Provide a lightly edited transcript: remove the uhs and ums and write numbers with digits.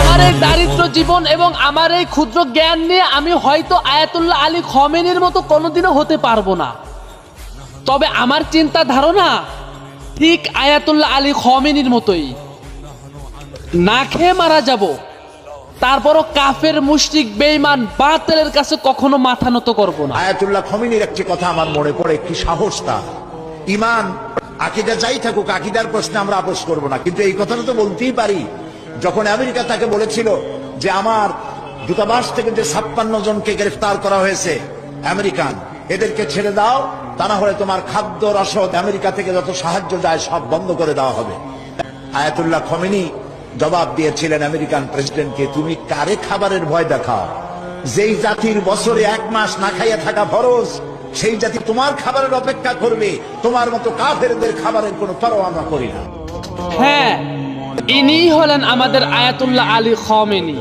আমার এই দারিদ্র জীবন এবং আমার এই ক্ষুদ্র জ্ঞান নিয়ে আমি হয়তো আয়াতুল্লাহ আলী খমেনির মতো কোনোদিনও হতে পারবো না, তবে আমার চিন্তা ধারণা ঠিক আয়াতুল্লাহ আলী খমেনির মতোই। না খেয়ে মারা যাব, তারপরও কাফের মুশরিক বেঈমান বাতিলের কাছে কখনো মাথা নত করব না। আয়াতুল্লাহ খমেনির একটি কথা আমার মনে পড়ে, কি সাহস তা! ইমান আকীদা যাই থাকুক, আকীদার প্রশ্নে আমরা আপোষ করব না, কিন্তু এই কথাটা তো বলতেই পারি। যখন আমেরিকা তাকে বলেছিল যে আমার দূতাবাস থেকে যে 56 জনকে গ্রেফতার করা হয়েছে আমেরিকান, এদেরকে ছেড়ে দাও, তা না হলে তোমার খাদ্য রসদ আমেরিকা থেকে যত সাহায্য যায় সব বন্ধ করে দেওয়া হবে। আয়াতুল্লাহ খমেনি জবাব দিয়েছিলেন আমেরিকান প্রেসিডেন্টকে, তুমি কারে খাবারের ভয় দেখাও? যেই জাতির বছরে 1 মাস না খাইয়া থাকা ফরজ, সেই জাতি তোমার খাবারের অপেক্ষা করবে। তোমার মতো কাফেরদের খাবারের কোনো পরোয়া আমরা করি না। হ্যাঁ, ইনি হলেন আমাদের আয়াতুল্লাহ আলী খমেনি।